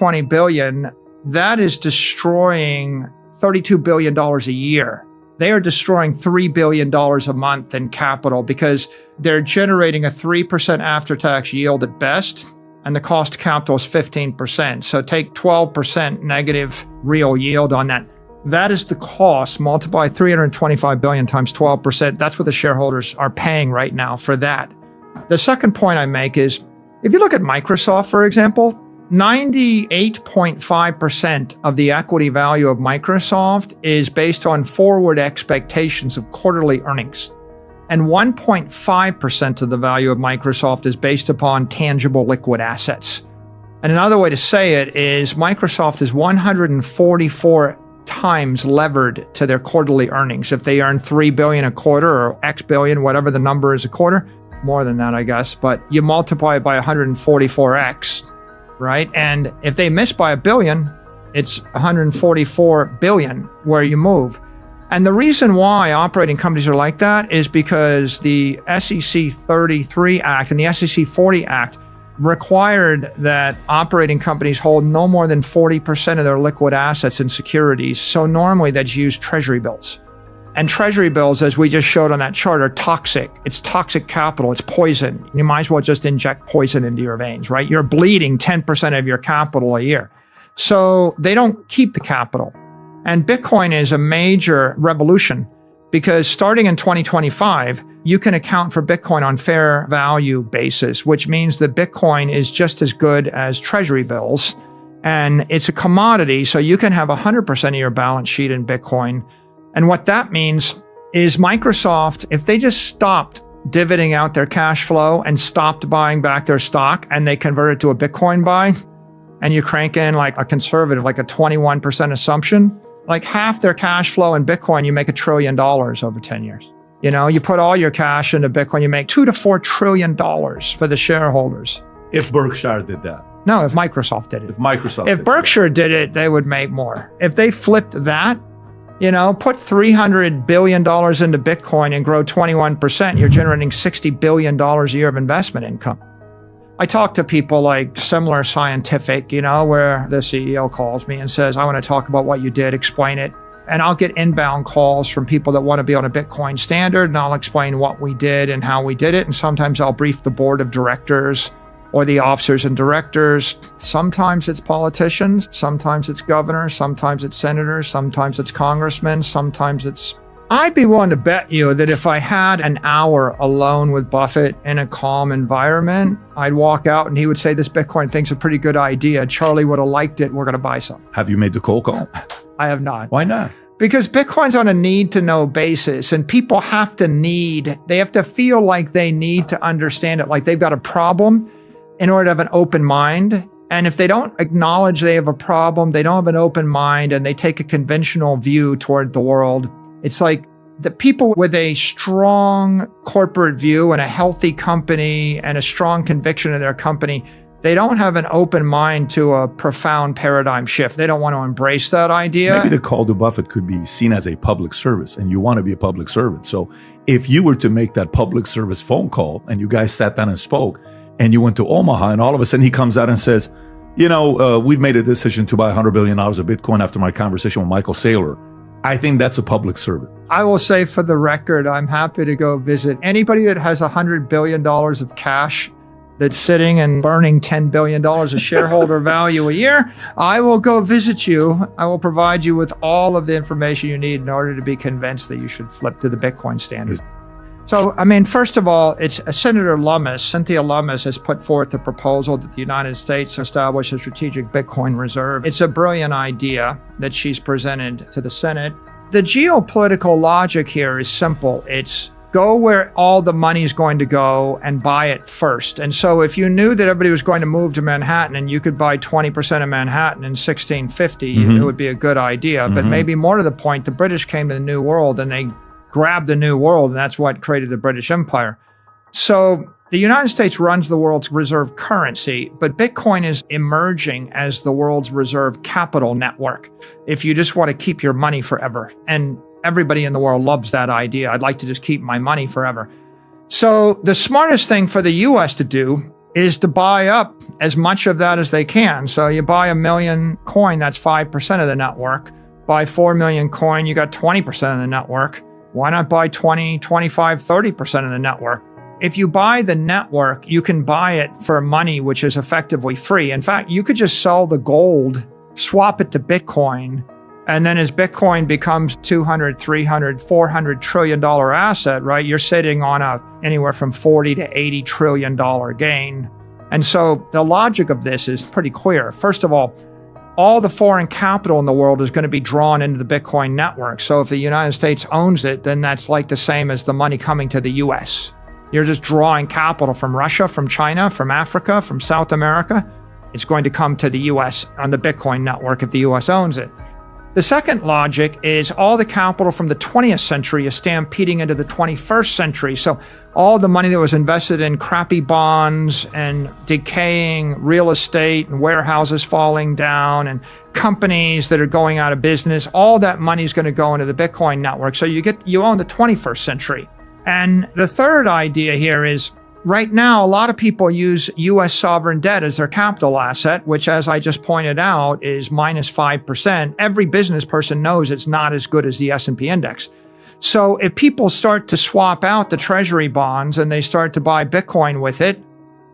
20 billion, that is destroying $32 billion a year. They are destroying $3 billion a month in capital because they're generating a 3% after-tax yield at best, and the cost of capital is 15%. So take 12% negative real yield on that. That is the cost. Multiply 325 billion times 12%. That's what the shareholders are paying right now for that. The second point I make is, if you look at Microsoft, for example, 98.5% of the equity value of Microsoft is based on forward expectations of quarterly earnings. And 1.5% of the value of Microsoft is based upon tangible liquid assets. And another way to say it is Microsoft is 144 times levered to their quarterly earnings. If they earn $3 billion a quarter or X billion, whatever the number is a quarter, more than that, I guess, but you multiply it by 144x, right? And if they miss by $1 billion, it's 144 billion where you move. And the reason why operating companies are like that is because the SEC 33 Act and the SEC 40 Act required that operating companies hold no more than 40% of their liquid assets in securities. So normally they'd use treasury bills. And treasury bills, as we just showed on that chart, are toxic. It's toxic capital. It's poison. You might as well just inject poison into your veins, right? You're bleeding 10% of your capital a year. So they don't keep the capital. And Bitcoin is a major revolution because starting in 2025, you can account for Bitcoin on fair value basis, which means that Bitcoin is just as good as treasury bills. And it's a commodity, so you can have 100% of your balance sheet in Bitcoin. And what that means is Microsoft, if they just stopped dividending out their cash flow and stopped buying back their stock and they convert it to a Bitcoin buy, and you crank in like a conservative, like a 21% assumption, like half their cash flow in Bitcoin, you make $1 trillion over 10 years. You know, you put all your cash into Bitcoin, you make $2 to $4 trillion for the shareholders. If Berkshire did that. No, if Microsoft did it. If Berkshire did it, they would make more. If they flipped that, you know, put $300 billion into Bitcoin and grow 21%, you're generating $60 billion a year of investment income. I talk to people like Semler Scientific, you know, where the CEO calls me and says, I want to talk about what you did, explain it. And I'll get inbound calls from people that want to be on a Bitcoin standard, and I'll explain what we did and how we did it. And sometimes I'll brief the board of directors or the officers and directors. Sometimes it's politicians, sometimes it's governors, sometimes it's senators, sometimes it's congressmen, sometimes it's... I'd be willing to bet you that if I had an hour alone with Buffett in a calm environment, I'd walk out and he would say, this Bitcoin thing's a pretty good idea. Charlie would have liked it. We're going to buy some. Have you made the cold call? I have not. Why not? Because Bitcoin's on a need-to-know basis, and people have to feel like they need to understand it, like they've got a problem in order to have an open mind. And if they don't acknowledge they have a problem, they don't have an open mind, and they take a conventional view toward the world, it's like the people with a strong corporate view and a healthy company and a strong conviction in their company, they don't have an open mind to a profound paradigm shift. They don't want to embrace that idea. Maybe the call to Buffett could be seen as a public service, and you want to be a public servant. So if you were to make that public service phone call and you guys sat down and spoke, and you went to Omaha, and all of a sudden he comes out and says, you know, we've made a decision to buy $100 billion of Bitcoin after my conversation with Michael Saylor. I think that's a public servant. I will say for the record, I'm happy to go visit anybody that has $100 billion of cash that's sitting and burning $10 billion of shareholder value a year. I will go visit you. I will provide you with all of the information you need in order to be convinced that you should flip to the Bitcoin standard. So, I mean, first of all, it's Senator Lummis, Cynthia Lummis, has put forth the proposal that the United States establish a strategic Bitcoin reserve. It's a brilliant idea that she's presented to the Senate. The geopolitical logic here is simple. It's go where all the money is going to go and buy it first. And so if you knew that everybody was going to move to Manhattan and you could buy 20% of Manhattan in 1650, it would be a good idea. But maybe more to the point, the British came to the New World and they grabbed the New World, and that's what created the British Empire. So the United States runs the world's reserve currency, but Bitcoin is emerging as the world's reserve capital network. If you just want to keep your money forever, and everybody in the world loves that idea. I'd like to just keep my money forever. So the smartest thing for the US to do is to buy up as much of that as they can. So you buy 1 million coin, that's 5% of the network. Buy 4 million coin, you got 20% of the network. Why not buy 20, 25, 30% of the network? If you buy the network, you can buy it for money which is effectively free. In fact, you could just sell the gold, swap it to Bitcoin, and then as Bitcoin becomes 200, 300, 400 trillion dollar asset, right, you're sitting on anywhere from 40 to 80 trillion dollar gain. And so the logic of this is pretty clear. First of all the foreign capital in the world is going to be drawn into the Bitcoin network. So if the United States owns it, then that's like the same as the money coming to the US. You're just drawing capital from Russia, from China, from Africa, from South America. It's going to come to the US on the Bitcoin network if the US owns it. The second logic is all the capital from the 20th century is stampeding into the 21st century. So all the money that was invested in crappy bonds and decaying real estate and warehouses falling down and companies that are going out of business, all that money is going to go into the Bitcoin network. So you own the 21st century. And the third idea here is right now, a lot of people use U.S. sovereign debt as their capital asset, which, as I just pointed out, is minus 5%. Every business person knows it's not as good as the S&P index. So if people start to swap out the treasury bonds and they start to buy Bitcoin with it,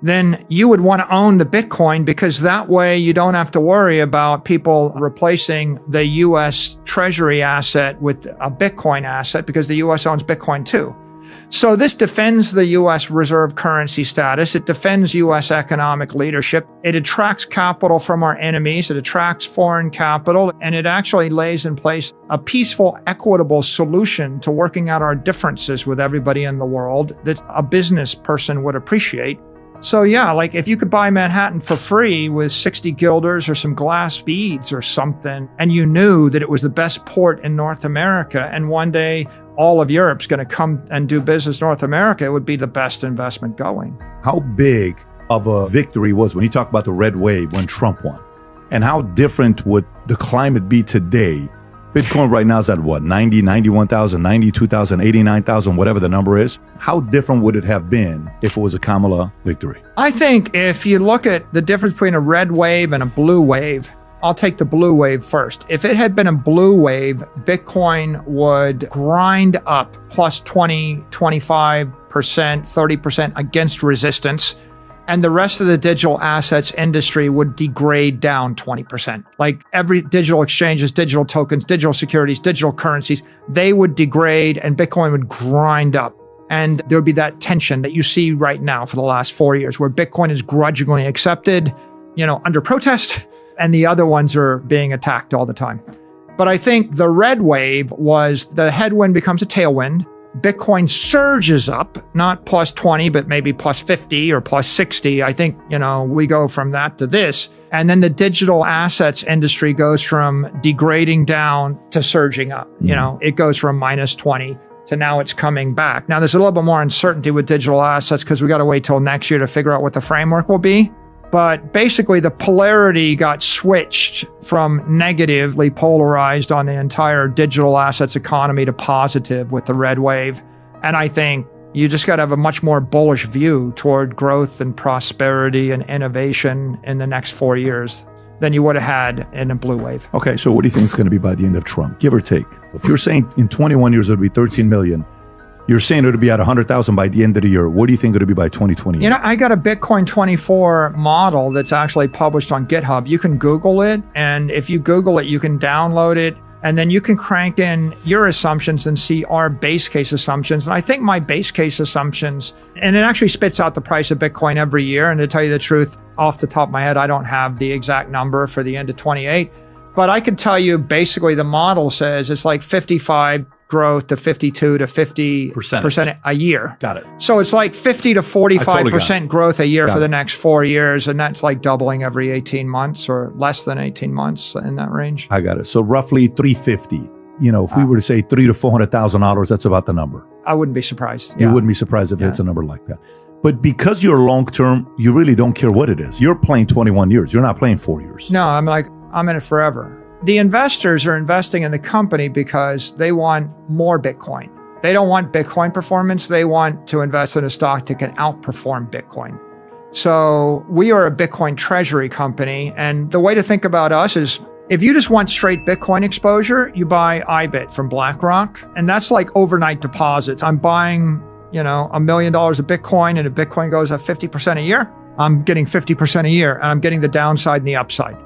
then you would want to own the Bitcoin because that way you don't have to worry about people replacing the U.S. treasury asset with a Bitcoin asset because the U.S. owns Bitcoin too. So this defends the U.S. reserve currency status. It defends U.S. economic leadership. It attracts capital from our enemies. It attracts foreign capital, and it actually lays in place a peaceful, equitable solution to working out our differences with everybody in the world that a business person would appreciate. So yeah, like if you could buy Manhattan for free with 60 guilders or some glass beads or something, and you knew that it was the best port in North America, and one day all of Europe's going to come and do business North America, it would be the best investment going. How big of a victory was when you talk about the red wave when Trump won? And how different would the climate be today? Bitcoin right now is at what, 90, 91,000, 92,000, 89,000, whatever the number is. How different would it have been if it was a Kamala victory? I think if you look at the difference between a red wave and a blue wave, I'll take the blue wave first. If it had been a blue wave, Bitcoin would grind up plus 20, 25%, 30% against resistance. And the rest of the digital assets industry would degrade down 20%. Like every digital exchanges, digital tokens, digital securities, digital currencies, they would degrade and Bitcoin would grind up. And there would be that tension that you see right now for the last 4 years where Bitcoin is grudgingly accepted, under protest, and the other ones are being attacked all the time. But I think the red wave was the headwind becomes a tailwind. Bitcoin surges up, not plus 20, but maybe plus 50 or plus 60. I think, we go from that to this. And then the digital assets industry goes from degrading down to surging up. It goes from minus 20 to now it's coming back. Now, there's a little bit more uncertainty with digital assets because we got to wait till next year to figure out what the framework will be. But basically, the polarity got switched from negatively polarized on the entire digital assets economy to positive with the red wave. And I think you just got to have a much more bullish view toward growth and prosperity and innovation in the next 4 years than you would have had in a blue wave. Okay, so what do you think is going to be by the end of Trump, give or take? If you're saying in 21 years it'll be 13 million, you're saying it'll be at 100,000 by the end of the year. What do you think it'll be by 2020? I got a Bitcoin 24 model that's actually published on GitHub. You can Google it. And if you Google it, you can download it. And then you can crank in your assumptions and see our base case assumptions. And I think my base case assumptions, and it actually spits out the price of Bitcoin every year. And to tell you the truth, off the top of my head, I don't have the exact number for the end of 28. But I can tell you basically the model says it's like 55 growth to 52 to 50% a year. Got it. So it's like 50 to 45% growth a year for the next 4 years. And that's like doubling every 18 months or less than 18 months in that range. I got it. So roughly 350. If we were to say $300,000 to $400,000, that's about the number. I wouldn't be surprised. You wouldn't be surprised if it's a number like that. But because you're long-term, you really don't care what it is. You're playing 21 years. You're not playing 4 years. No, I'm in it forever. The investors are investing in the company because they want more Bitcoin. They don't want Bitcoin performance. They want to invest in a stock that can outperform Bitcoin. So we are a Bitcoin treasury company. And the way to think about us is if you just want straight Bitcoin exposure, you buy IBIT from BlackRock. And that's like overnight deposits. I'm buying, $1 million of Bitcoin, and if Bitcoin goes up 50% a year, I'm getting 50% a year, and I'm getting the downside and the upside.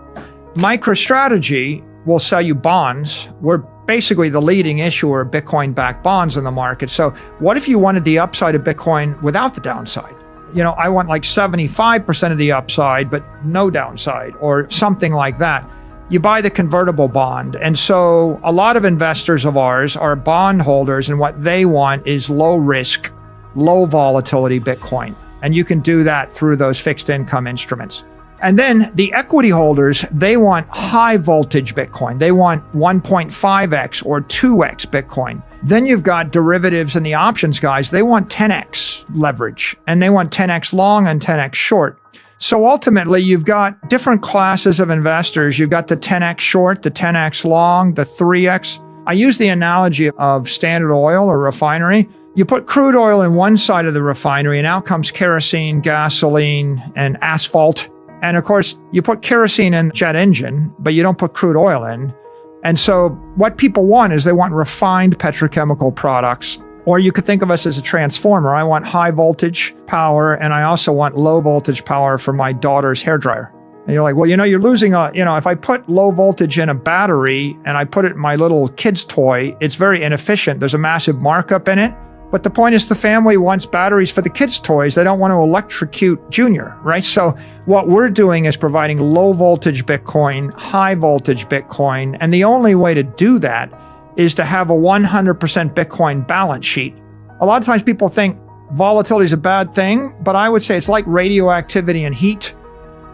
MicroStrategy will sell you bonds. We're basically the leading issuer of Bitcoin-backed bonds in the market. So what if you wanted the upside of Bitcoin without the downside? I want like 75% of the upside, but no downside, or something like that. You buy the convertible bond. And so a lot of investors of ours are bond holders, and what they want is low risk, low volatility Bitcoin. And you can do that through those fixed income instruments. And then the equity holders, they want high voltage Bitcoin. They want 1.5x or 2x Bitcoin. Then you've got derivatives and the options guys. They want 10x leverage, and they want 10x long and 10x short. So ultimately, you've got different classes of investors. You've got the 10x short, the 10x long, the 3x. I use the analogy of Standard Oil or refinery. You put crude oil in one side of the refinery, and out comes kerosene, gasoline, and asphalt. And of course, you put kerosene in the jet engine, but you don't put crude oil in. And so what people want is they want refined petrochemical products. Or you could think of us as a transformer. I want high voltage power, and I also want low voltage power for my daughter's hairdryer. And you're like, well, you're losing if I put low voltage in a battery and I put it in my little kid's toy, it's very inefficient. There's a massive markup in it. But the point is the family wants batteries for the kids' toys. They don't want to electrocute Junior, right? So what we're doing is providing low voltage Bitcoin, high voltage Bitcoin. And the only way to do that is to have a 100% Bitcoin balance sheet. A lot of times people think volatility is a bad thing, but I would say it's like radioactivity and heat.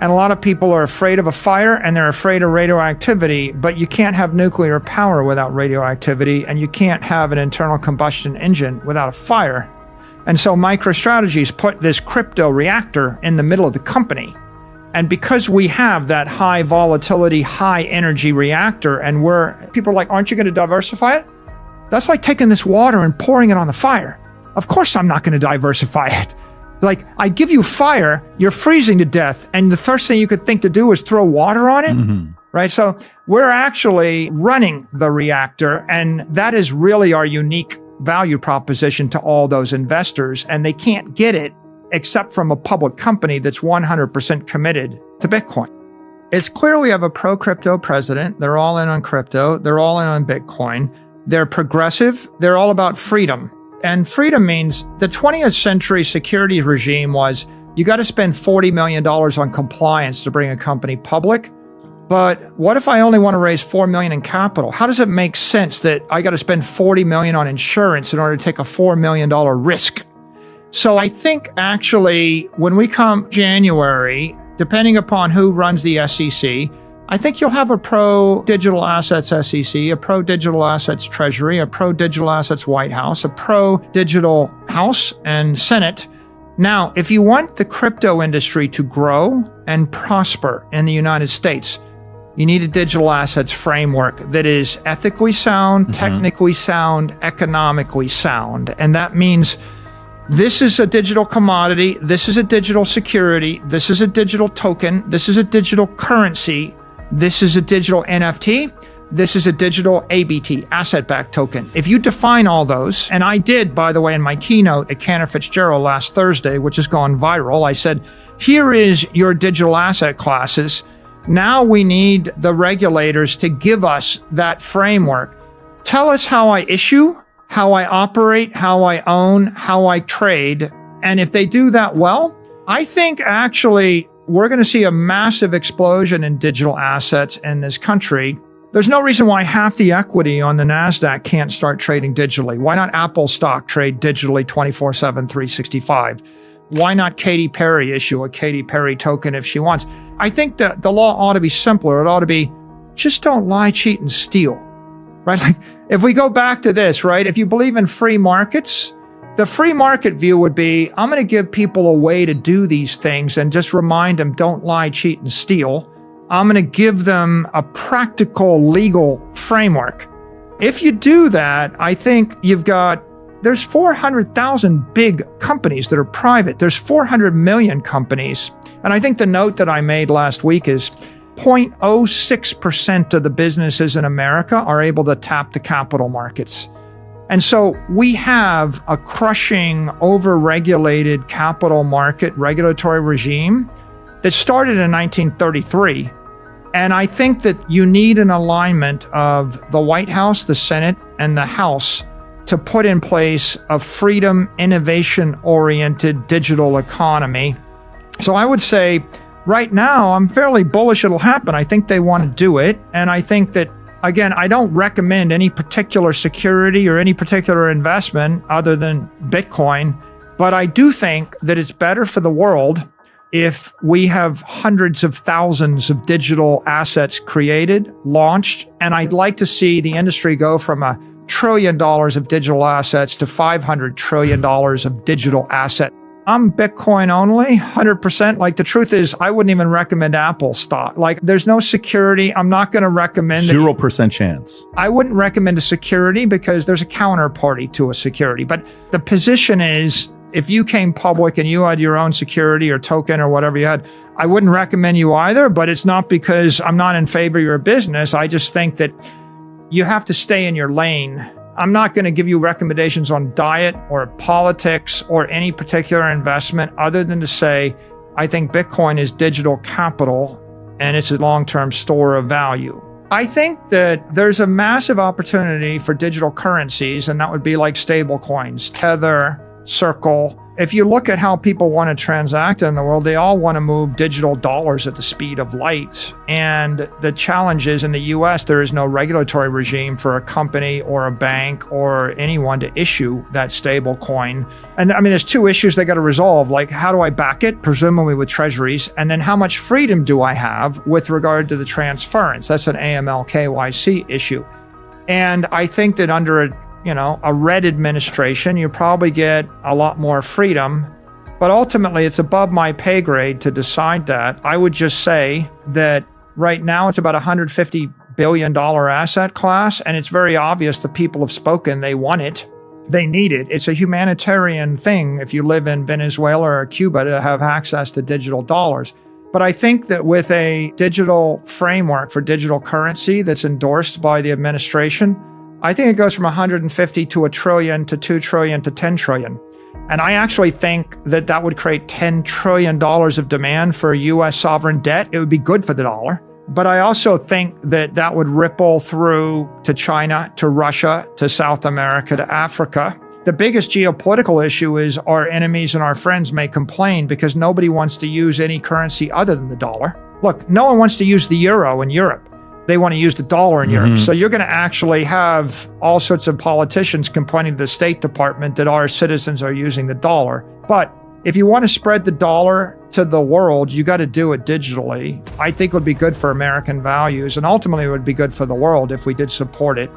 And a lot of people are afraid of a fire and they're afraid of radioactivity, but you can't have nuclear power without radioactivity, and you can't have an internal combustion engine without a fire. And so MicroStrategy's put this crypto reactor in the middle of the company. And because we have that high volatility, high energy reactor, and people are like, aren't you going to diversify it? That's like taking this water and pouring it on the fire. Of course I'm not going to diversify it. Like, I give you fire, you're freezing to death, and the first thing you could think to do is throw water on it, right? So we're actually running the reactor, and that is really our unique value proposition to all those investors, and they can't get it except from a public company that's 100% committed to Bitcoin. It's clear we have a pro-crypto president. They're all in on crypto. They're all in on Bitcoin. They're progressive. They're all about freedom. And freedom means the 20th century securities regime was you got to spend $40 million on compliance to bring a company public. But what if I only want to raise $4 million in capital? How does it make sense that I got to spend $40 million on insurance in order to take a $4 million risk? So I think actually when we come January, depending upon who runs the SEC, I think you'll have a pro-digital assets SEC, a pro-digital assets Treasury, a pro-digital assets White House, a pro-digital House and Senate. Now, if you want the crypto industry to grow and prosper in the United States, you need a digital assets framework that is ethically sound, technically sound, economically sound. And that means this is a digital commodity, this is a digital security, this is a digital token, this is a digital currency, this is a digital NFT, this is a digital ABT, asset-backed token. If you define all those, and I did, by the way, in my keynote at Cantor Fitzgerald last Thursday, which has gone viral, I said, here is your digital asset classes. Now we need the regulators to give us that framework. Tell us how I issue, how I operate, how I own, how I trade. And if they do that well, I think actually we're going to see a massive explosion in digital assets in this country. There's no reason why half the equity on the NASDAQ can't start trading digitally. Why not Apple stock trade digitally 24/7, 365? Why not Katy Perry issue a Katy Perry token if she wants? I think that the law ought to be simpler. It ought to be, just don't lie, cheat, and steal, right? Like, if we go back to this, right? If you believe in free markets, the free market view would be, I'm going to give people a way to do these things and just remind them, don't lie, cheat, and steal. I'm going to give them a practical legal framework. If you do that, I think you've got there's 400,000 big companies that are private. There's 400 million companies. And I think the note that I made last week is 0.06% of the businesses in America are able to tap the capital markets. And so we have a crushing, over-regulated capital market regulatory regime that started in 1933. And I think that you need an alignment of the White House, the Senate, and the House to put in place a freedom, innovation-oriented digital economy. So I would say right now, I'm fairly bullish it'll happen. I think they want to do it. And I think that, again, I don't recommend any particular security or any particular investment other than Bitcoin. But I do think that it's better for the world if we have hundreds of thousands of digital assets created, launched. And I'd like to see the industry go from $1 trillion of digital assets to $500 trillion of digital assets. I'm Bitcoin only, 100%. Like, the truth is, I wouldn't even recommend Apple stock. Like, there's no security. I'm not going to recommend 0% chance. I wouldn't recommend a security because there's a counterparty to a security. But the position is, if you came public and you had your own security or token or whatever you had, I wouldn't recommend you either. But it's not because I'm not in favor of your business. I just think that you have to stay in your lane. I'm not going to give you recommendations on diet or politics or any particular investment other than to say, I think Bitcoin is digital capital and it's a long-term store of value. I think that there's a massive opportunity for digital currencies, and that would be like stable coins, Tether, Circle. If you look at how people want to transact in the world, they all want to move digital dollars at the speed of light. And the challenge is, in the US, there is no regulatory regime for a company or a bank or anyone to issue that stable coin. And I mean, there's two issues they got to resolve. Like, how do I back it? Presumably with treasuries. And then how much freedom do I have with regard to the transference? That's an AML KYC issue. And I think that under a red administration, you probably get a lot more freedom, but ultimately it's above my pay grade to decide that. I would just say that right now it's about $150 billion asset class, and it's very obvious the people have spoken. They want it. They need it. It's a humanitarian thing if you live in Venezuela or Cuba to have access to digital dollars. But I think that with a digital framework for digital currency that's endorsed by the administration, I think it goes from 150 to $1 trillion to $2 trillion to $10 trillion. And I actually think that that would create $10 trillion of demand for U.S. sovereign debt. It would be good for the dollar. But I also think that that would ripple through to China, to Russia, to South America, to Africa. The biggest geopolitical issue is our enemies and our friends may complain because nobody wants to use any currency other than the dollar. Look, no one wants to use the euro in Europe. They want to use the dollar in Europe. So you're going to actually have all sorts of politicians complaining to the State Department that our citizens are using the dollar. But if you want to spread the dollar to the world, you got to do it digitally. I think it would be good for American values, and ultimately it would be good for the world if we did support it.